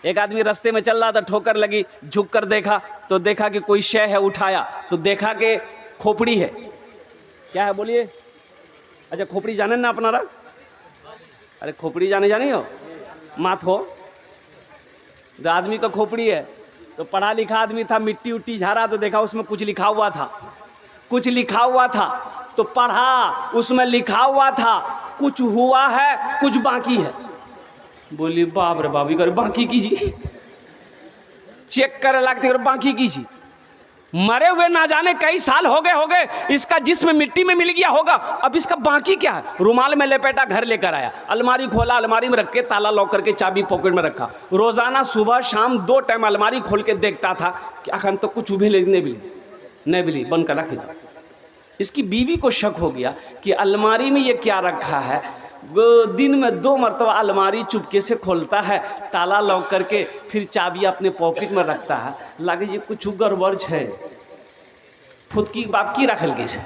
एक आदमी रास्ते में चल रहा था, ठोकर लगी, झुक कर देखा तो देखा कि कोई शय है, उठाया तो देखा कि खोपड़ी है। क्या है बोलिए? अच्छा, खोपड़ी जाने ना अपनारा? अरे खोपड़ी जाने हो माथ हो तो आदमी का खोपड़ी है। तो पढ़ा लिखा आदमी था, मिट्टी उट्टी झाड़ा तो देखा उसमें कुछ लिखा हुआ था, कुछ लिखा हुआ था तो पढ़ा, उसमें लिखा हुआ था कुछ हुआ है कुछ बाकी है। बोली बाप रे बाप, कर बाकी कीजिए, चेक करे लगती कर बाकी कीजिए। मरे हुए ना जाने कई साल हो गए, इसका जिस्म मिट्टी में मिल गया होगा, अब इसका बाकी क्या है? रुमाल में लपेटा घर लेकर आया, अलमारी खोला, अलमारी में रख के ताला लॉक करके चाबी पॉकेट में रखा। रोजाना सुबह शाम 2 टाइम अलमारी खोल के देखता था कि अखन तो कुछ भी नहीं मिली, बंद कर रखी था। इसकी बीवी को शक हो गया कि अलमारी में ये क्या रखा है। वो दिन में 2 मरतबा अलमारी चुपके से खोलता है, ताला लॉक करके, फिर चाबी अपने पॉकेट में रखता है। लगे ये कुछ गड़बड़ है, फुदकी बाप की रखल गई से।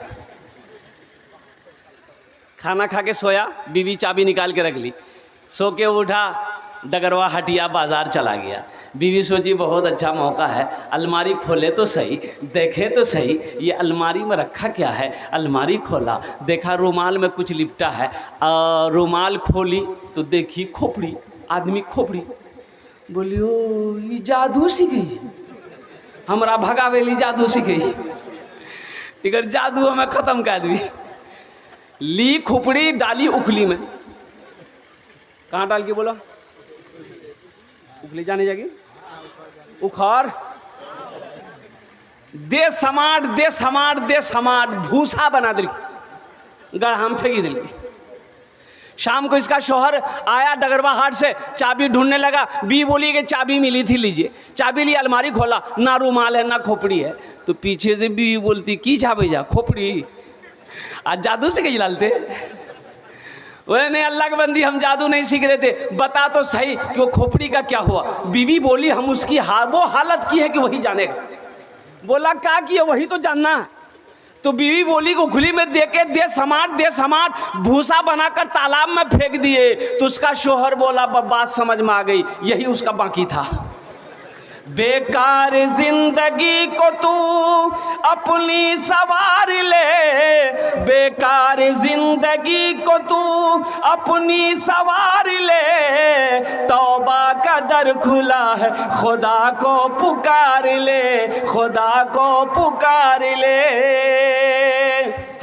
खाना खा के सोया, बीवी चाबी निकाल के रख ली, सो के उठा, डगरवा हटिया बाजार चला गया। बीवी सोची बहुत अच्छा मौका है, अलमारी खोले तो सही, देखे तो सही ये अलमारी में रखा क्या है। अलमारी खोला, देखा रुमाल में कुछ लिपटा है, रुमाल खोली तो देखी खोपड़ी, आदमी खोपड़ी। बोली ओ ये जादू सीखी, हमरा भगावेली जादू सीखी, इधर जादू हमें खत्म कर दी। ली खोपड़ी डाली उखली में, कहाँ डाल के बोला? उखली जाने जागी, उखाड़ दे समाट दे समाट दे समाट, भूसा बना दिल, गढ़ाम फेंकी दिल। शाम को इसका शौहर आया डगरवा हाट से, चाबी ढूंढने लगा। बी बोली कि चाबी मिली थी, लीजिए। चाबी ली, अलमारी खोला, ना रुमाल है ना खोपड़ी है। तो पीछे से बी बोलती की चाबी जा खोपड़ी, आज जादू से कहीं लालते? बोले नहीं अल्लाह के बंदी, हम जादू नहीं सीख रहे थे, बता तो सही कि वो खोपड़ी का क्या हुआ। बीवी बोली हम उसकी वो हालत की है कि वही जानेगा। बोला क्या किया, वही तो जानना है। तो बीवी बोली को खुली में देके दे समाट भूसा बनाकर तालाब में फेंक दिए। तो उसका शोहर बोला बात समझ में आ गई, यही उसका बाकी था। बेकार जिंदगी को तू अपनी सवार ले, बेकार जिंदगी को तू अपनी सवार ले, तौबा का दर खुला है खुदा को पुकार ले, खुदा को पुकार ले।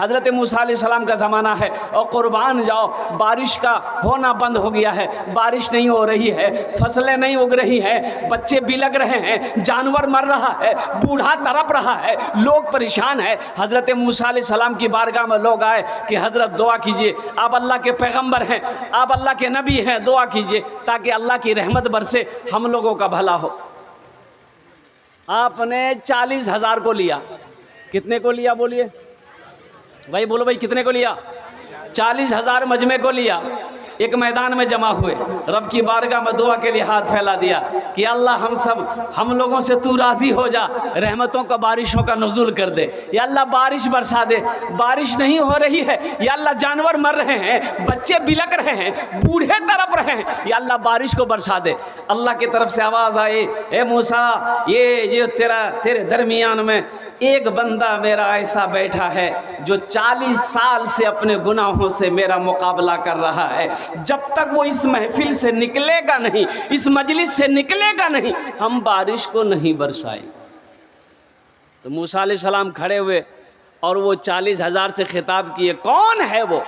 हज़रत मूसा अलैहिस्सलाम का ज़माना है और कुर्बान जाओ, बारिश का होना बंद हो गया है, बारिश नहीं हो रही है, फसलें नहीं उग रही हैं, बच्चे बिलग रहे हैं, जानवर मर रहा है, बूढ़ा तड़प रहा है, लोग परेशान हैं। हज़रत मूसा अलैहिस्सलाम की बारगाह में लोग आए कि हज़रत दुआ कीजिए, आप अल्लाह के पैगंबर हैं, आप अल्लाह के नबी हैं, दुआ कीजिए ताकि अल्लाह की रहमत बरसे, हम लोगों का भला हो। आपने 40,000 को लिया, कितने को लिया बोलिए भाई, बोलो भाई कितने को लिया? 40,000 मजमे को लिया। एक मैदान में जमा हुए, रब की बारगाह में दुआ के लिए हाथ फैला दिया कि अल्लाह हम लोगों से तू राज़ी हो जा, रहमतों का बारिशों का नुज़ूल कर दे। या अल्लाह बारिश बरसा दे, बारिश नहीं हो रही है। या अल्लाह जानवर मर रहे हैं, बच्चे बिलक रहे हैं, बूढ़े तड़प रहे हैं, या अल्लाह बारिश को बरसा दे। अल्लाह की तरफ से आवाज़ आई, ए मूसा, ये जो तेरे दरमियान में एक बंदा मेरा ऐसा बैठा है जो 40 साल से अपने गुनाहों से मेरा मुकाबला कर रहा है, जब तक वो इस महफिल से निकलेगा नहीं, इस मजलिस से निकलेगा नहीं, हम बारिश को नहीं बरसाएंगे। तो मूसा अलैहिस्सलाम खड़े हुए और वो 40,000 से खिताब किए, कौन है वो?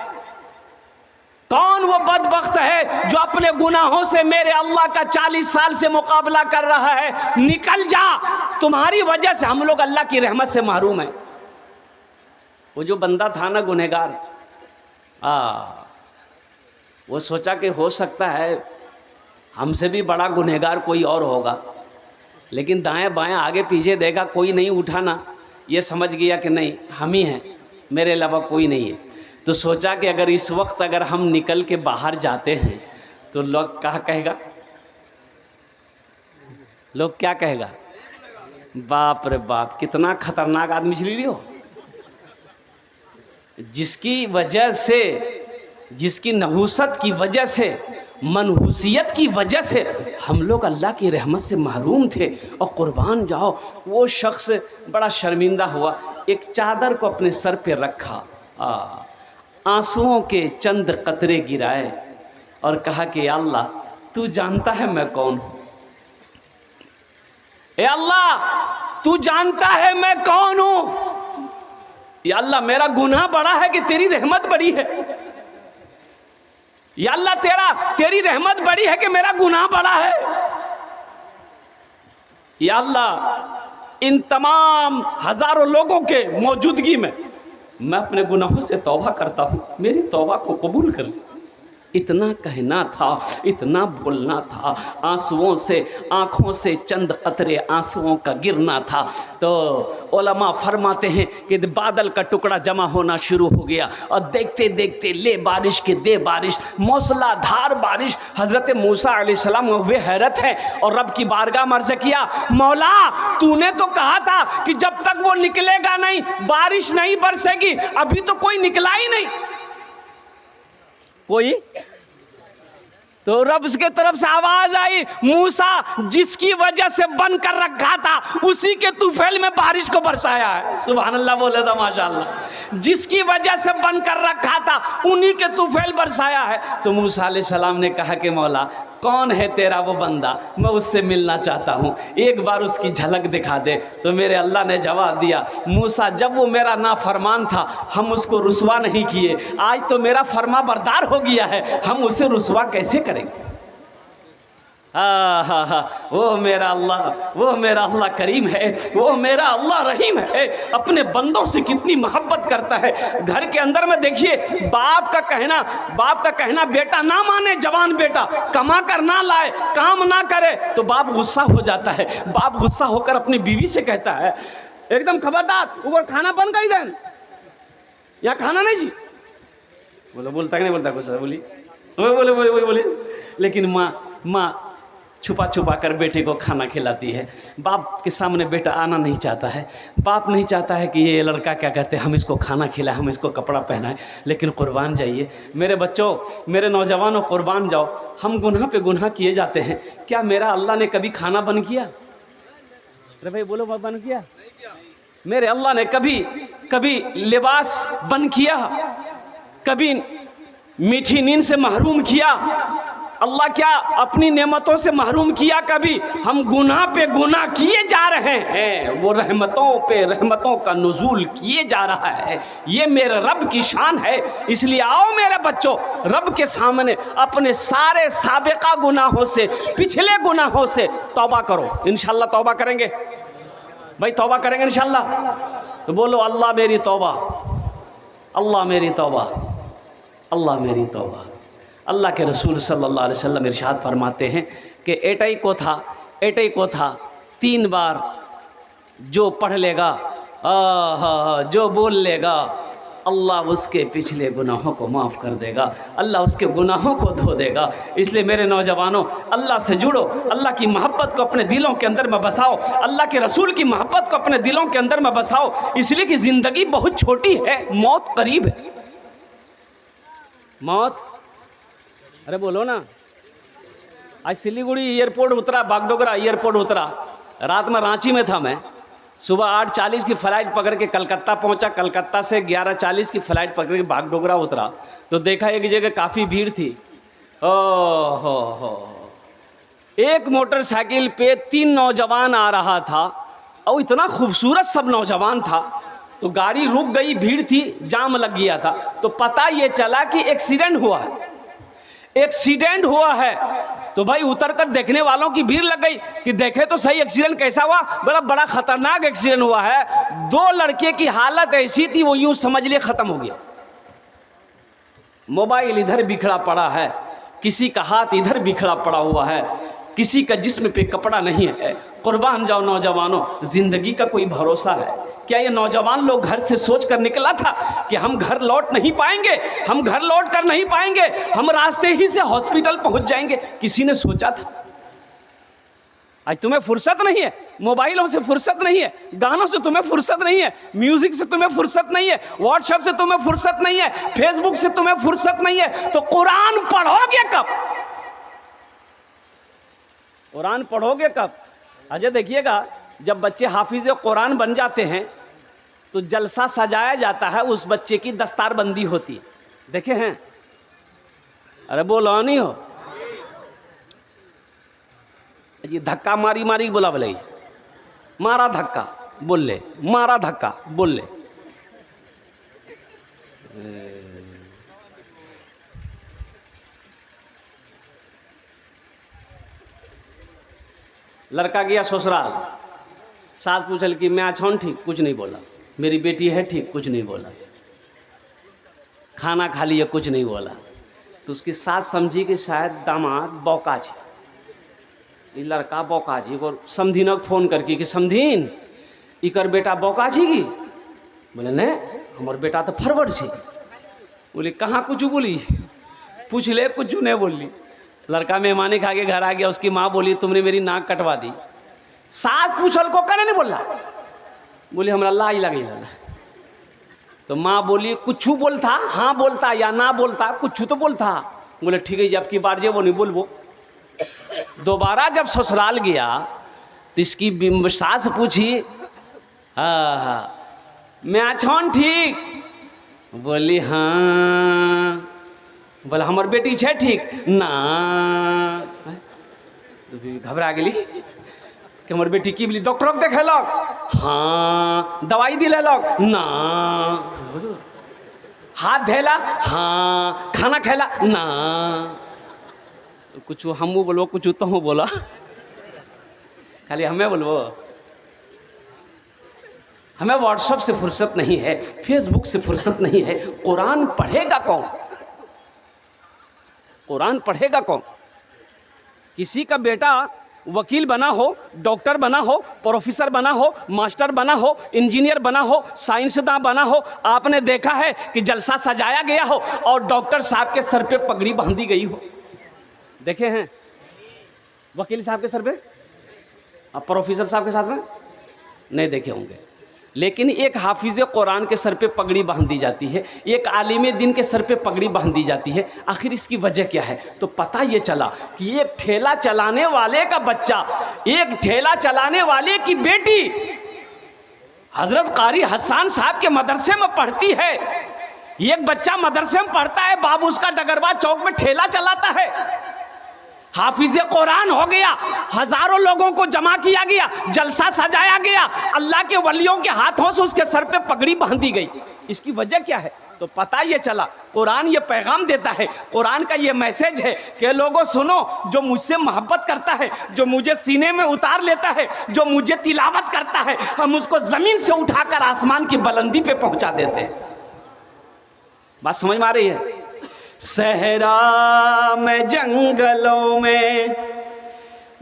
कौन वो बदबख्त है जो अपने गुनाहों से मेरे अल्लाह का 40 साल से मुकाबला कर रहा है? निकल जा, तुम्हारी वजह से हम लोग अल्लाह की रहमत से महरूम हैं। वो जो बंदा था ना गुनहगार, वो सोचा कि हो सकता है हमसे भी बड़ा गुनहगार कोई और होगा, लेकिन दाएं बाएं आगे पीछे देखा, कोई नहीं उठा ना, ये समझ गया कि नहीं हम ही हैं, मेरे अलावा कोई नहीं है। तो सोचा कि अगर इस वक्त अगर हम निकल के बाहर जाते हैं तो लोग क्या कहेगा, लोग क्या कहेगा? बाप रे बाप, कितना खतरनाक आदमी चली रही हो, जिसकी वजह से, जिसकी नहुसत की वजह से, मनहूसियत की वजह से हम लोग अल्लाह की रहमत से महरूम थे और कुर्बान जाओ। वो शख्स बड़ा शर्मिंदा हुआ, एक चादर को अपने सर पे रखा, आंसुओं के चंद कतरे गिराए और कहा कि या अल्लाह तू जानता है मैं कौन हूँ, ए अल्लाह तू जानता है मैं कौन हूँ। या अल्लाह मेरा गुनाह बड़ा है कि तेरी रहमत बड़ी है। या अल्लाह तेरी रहमत बड़ी है कि मेरा गुनाह बड़ा है। या अल्लाह इन तमाम हजारों लोगों के मौजूदगी में मैं अपने गुनाहों से तौबा करता हूँ, मेरी तौबा को कबूल कर ले। इतना कहना था, इतना बोलना था, आंसुओं से, आँखों से चंद कतरे आंसुओं का गिरना था। तो उलमा फरमाते हैं कि बादल का टुकड़ा जमा होना शुरू हो गया और देखते देखते ले बारिश के दे बारिश, मौसलाधार बारिश। हज़रत मूसा अलैहिस्सलाम हुए हैरत है और रब की बारगाह में अर्ज़ किया, मौला तूने तो कहा था कि जब तक वो निकलेगा नहीं बारिश नहीं बरसेगी, अभी तो कोई निकला ही नहीं कोई। तो रब की तरफ से आवाज आई, मूसा जिसकी वजह से बंद कर रखा था उसी के तूफैल में बारिश को बरसाया है। सुभान अल्लाह बोले था माशाअल्लाह। जिसकी वजह से बंद कर रखा था उन्हीं के तूफैल बरसाया है। तो मूसा अलैहिस्सलाम ने कहा कि मौला कौन है तेरा वो बंदा, मैं उससे मिलना चाहता हूँ, एक बार उसकी झलक दिखा दे। तो मेरे अल्लाह ने जवाब दिया, मूसा जब वो मेरा नाफरमान था हम उसको रुसवा नहीं किए, आज तो मेरा फरमा बरदार हो गया है, हम उसे रुसवा कैसे करेंगे। वो मेरा अल्लाह करीम है, वो मेरा अल्लाह रहीम है, अपने बंदों से कितनी मोहब्बत करता है। घर के अंदर में देखिए बाप का कहना बेटा ना माने, जवान बेटा कमा कर ना लाए, काम ना करे तो बाप गुस्सा हो जाता है। बाप गुस्सा होकर अपनी बीवी से कहता है, एकदम खबरदार ऊपर खाना बन गई देन, यहाँ खाना नहीं जी। बोलता कि नहीं बोलता गुस्सा, बोली। लेकिन माँ छुपा छुपा कर बेटे को खाना खिलाती है। बाप के सामने बेटा आना नहीं चाहता है। बाप नहीं चाहता है कि ये लड़का क्या कहते हैं हम इसको खाना खिलाएं, हम इसको कपड़ा पहनाएं। लेकिन कुर्बान जाइए मेरे बच्चों, मेरे नौजवानों, कुर्बान जाओ। हम गुनाह पे गुनाह किए जाते हैं। क्या मेरा अल्लाह ने कभी खाना बंद किया? अरे भाई बोलो, बंद किया? मेरे अल्लाह ने कभी लिबास बंद किया? कभी मीठी नींद से महरूम किया? अल्लाह क्या अपनी नेमतों से महरूम किया कभी? हम गुनाह पे गुनाह किए जा रहे हैं, वो रहमतों पे रहमतों का नुज़ूल किए जा रहा है। ये मेरे रब की शान है। इसलिए आओ मेरे बच्चों, रब के सामने अपने सारे साबिका गुनाहों से, पिछले गुनाहों से तौबा करो। इंशाअल्लाह तौबा करेंगे भाई, तौबा करेंगे इंशाअल्लाह। तो बोलो अल्लाह मेरी तौबा, अल्लाह मेरी तौबा, अल्लाह मेरी तौबा। अल्लाह के रसूल सल्लल्लाहु अलैहि वसल्लम इरशाद फरमाते हैं कि एटई को था 3 बार जो पढ़ लेगा, जो बोल लेगा, अल्लाह उसके पिछले गुनाहों को माफ़ कर देगा, अल्लाह उसके गुनाहों को धो देगा। इसलिए मेरे नौजवानों, अल्लाह से जुड़ो, अल्लाह की मोहब्बत को अपने दिलों के अंदर में बसाओ, अल्लाह के रसूल की मोहब्बत को अपने दिलों के अंदर में बसाओ। इसलिए कि ज़िंदगी बहुत छोटी है, मौत करीब है। मौत, अरे बोलो ना। आज सिलीगुड़ी एयरपोर्ट उतरा, बागडोगरा एयरपोर्ट उतरा, रात में रांची में था मैं। सुबह 8:40 की फ़्लाइट पकड़ के कलकत्ता पहुंचा, कलकत्ता से 11:40 की फ़्लाइट पकड़ के बागडोगरा उतरा तो देखा एक जगह काफ़ी भीड़ थी। हो एक मोटरसाइकिल पे 3 नौजवान आ रहा था और इतना खूबसूरत सब नौजवान था। तो गाड़ी रुक गई, भीड़ थी, जाम लग गया था। तो पता ये चला कि एक्सीडेंट हुआ है। तो भाई उतर कर देखने वालों की भीड़ लग गई कि देखे तो सही एक्सीडेंट कैसा हुआ। बड़ा खतरनाक एक्सीडेंट हुआ है। 2 लड़के की हालत ऐसी थी, वो यूं समझ लिए खत्म हो गया। मोबाइल इधर बिखरा पड़ा है, किसी का हाथ इधर बिखरा पड़ा हुआ है, किसी का जिस्म पे कपड़ा नहीं है। कुर्बान जाओ नौजवानों, जिंदगी का कोई भरोसा है क्या? ये नौजवान लोग घर से सोच कर निकला था कि हम घर लौट नहीं पाएंगे, हम घर लौट कर नहीं पाएंगे, हम रास्ते ही से हॉस्पिटल पहुंच जाएंगे? किसी ने सोचा था? आज तुम्हें फुर्सत नहीं है, मोबाइलों से फुर्सत नहीं है, गानों से तुम्हें फुर्सत नहीं है, म्यूजिक से तुम्हें फुर्सत नहीं है, व्हाट्सएप से तुम्हें फुर्सत नहीं है, फेसबुक से तुम्हें फुर्सत नहीं है, तो कुरान पढ़ोगे कब? कुरान पढ़ोगे कब? अजय देखिएगा, जब बच्चे हाफिज कुरान बन जाते हैं तो जलसा सजाया जाता है, उस बच्चे की दस्तारबंदी होती है। देखे हैं? अरे बोलो नहीं हो, ये धक्का मारी मारी बोला भले, मारा धक्का बोल ले, मारा धक्का बोल ले। लड़का गया ससुराल, सास पूछल कि मैं अच्छा हूँ ठीक, कुछ नहीं बोला। मेरी बेटी है ठीक, कुछ नहीं बोला। खाना खा लिया, कुछ नहीं बोला। तो उसकी सास समझी कि शायद दामाद बौका छे, ये लड़का बौका छी। एगो समधीनक फोन करके कि समधीन इकर बेटा बौका छी की? बोले नहीं, हमार बेटा तो फरवर्ड छी। बोली कहाँ कुछ बोली? पूछ ले, कुछ नहीं बोली। लड़का मेहमानी खा के घर आ गया, उसकी माँ बोली तुमने मेरी नाक कटवा दी। सास पूछल को कने नहीं बोला, बोली हमरा लाई लगी ला। तो माँ बोली कुछ बोलता, हाँ बोलता या ना बोलता, कुछ तो बोलता। बोले ठीक है, जब की बार जे वो नहीं बोलबो। दोबारा जब ससुराल गया तो इसकी सास पूछी, हाँ मैं अच्छा ठीक? बोली हाँ। बोला हमार बेटी छे ठीक ना? घबरा गेली कि हमार बेटी की बोली डॉक्टर को देखेलक? हाँ। दवाई दिलेलक? ना। हाथ धैला? हाँ। खाना खैला? ना। कुछ हमू बोलो, कुछ तो हूँ बोला, खाली हमें बोलो। हमें व्हाट्सएप से फुर्सत नहीं है, फेसबुक से फुर्सत नहीं है। कुरान पढ़ेगा कौन? कुरान पढ़ेगा कौन? किसी का बेटा वकील बना हो, डॉक्टर बना हो, प्रोफेसर बना हो, मास्टर बना हो, इंजीनियर बना हो, साइंसदान बना हो, आपने देखा है कि जलसा सजाया गया हो और डॉक्टर साहब के सर पे पगड़ी बांधी गई हो? देखे हैं? वकील साहब के सर पे, अब प्रोफेसर साहब के साथ में नहीं देखे होंगे। लेकिन एक हाफिज कुरान के सर पे पगड़ी बांध दी जाती है, एक आलिम दिन के सर पे पगड़ी बांध दी जाती है। आखिर इसकी वजह क्या है? तो पता ये चला कि एक ठेला चलाने वाले का बच्चा, एक ठेला चलाने वाले की बेटी हजरत कारी हसन साहब के मदरसे में पढ़ती है। एक बच्चा मदरसे में पढ़ता है, बाबू उसका डगरवा चौक में ठेला चलाता है। हाफिज कुरान हो गया, हजारों लोगों को जमा किया गया, जलसा सजाया गया, अल्लाह के वलियों के हाथों से उसके सर पे पगड़ी बांधी गई। इसकी वजह क्या है? तो पता ये चला, कुरान ये पैगाम देता है, कुरान का ये मैसेज है कि लोगों सुनो, जो मुझसे मोहब्बत करता है, जो मुझे सीने में उतार लेता है, जो मुझे तिलावत करता है, हम उसको जमीन से उठाकर आसमान की बुलंदी पे पहुंचा देते हैं। बात समझ में आ रही है? सहरा में जंगलों में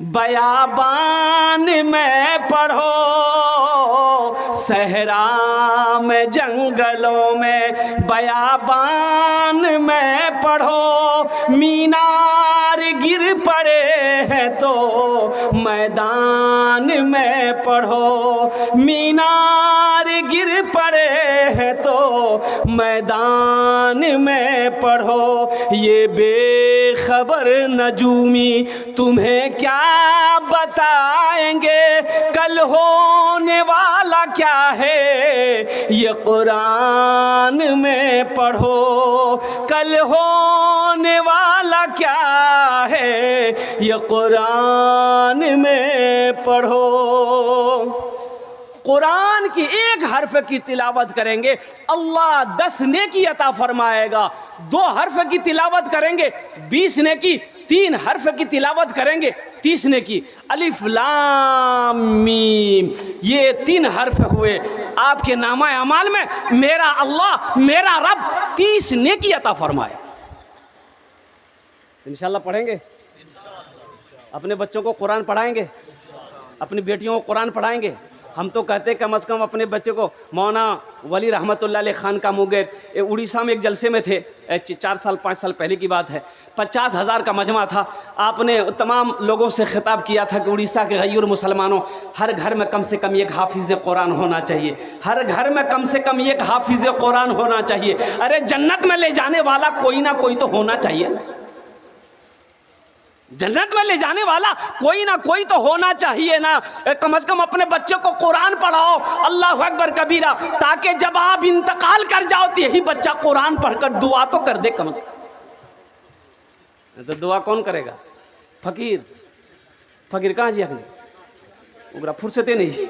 बयाबान में पढ़ो, सहरा में जंगलों में बयाबान में पढ़ो। मीनार गिर पड़े हैं तो मैदान में पढ़ो, मीनार गिर पड़े हैं तो मैदान में पढ़ो। ये बेखबर नजूमी तुम्हें क्या बताएंगे, कल होने वाला क्या है ये कुरान में पढ़ो, कल होने वाला क्या है ये कुरान में पढ़ो। कुरान की एक हर्फ की तिलावत करेंगे, अल्लाह 10 नेकी अता फरमाएगा। 2 हर्फ की तिलावत करेंगे 20 नेकी, 3 हर्फ की तिलावत करेंगे 30 नेकी। अलिफ लाम मीम, ये 3 हर्फ हुए आपके नामा अमाल में। मेरा अल्लाह, मेरा रब 30 नेकी अता फरमाए। इंशाल्लाह पढ़ेंगे, अपने बच्चों को कुरान पढ़ाएंगे, अपनी बेटियों को कुरान पढ़ाएंगे। हम तो कहते कम से कम अपने बच्चे को। मौना वली रहमतुल्लाह अलैह खान का मुगैर उड़ीसा में एक जलसे में थे, 4 साल 5 साल पहले की बात है। 50,000 का मजमा था। आपने तमाम लोगों से खिताब किया था कि उड़ीसा के गैर मुसलमानों, हर घर में कम से कम एक हाफिज कुरान होना चाहिए, हर घर में कम से कम एक हाफिज कुरान होना चाहिए। अरे जन्नत में ले जाने वाला कोई ना कोई तो होना चाहिए। जन्नत में ले जाने वाला कोई ना कोई तो होना चाहिए ना। कम से कम अपने बच्चों को कुरान पढ़ाओ, अल्लाह अकबर कबीरा, ताकि जब आप इंतकाल कर जाओ तो यही बच्चा कुरान पढ़कर दुआ तो कर दे कम से कम। तो दुआ कौन करेगा? फकीर। फकीर कहाँ जी? अगले फुर्सते नहीं है।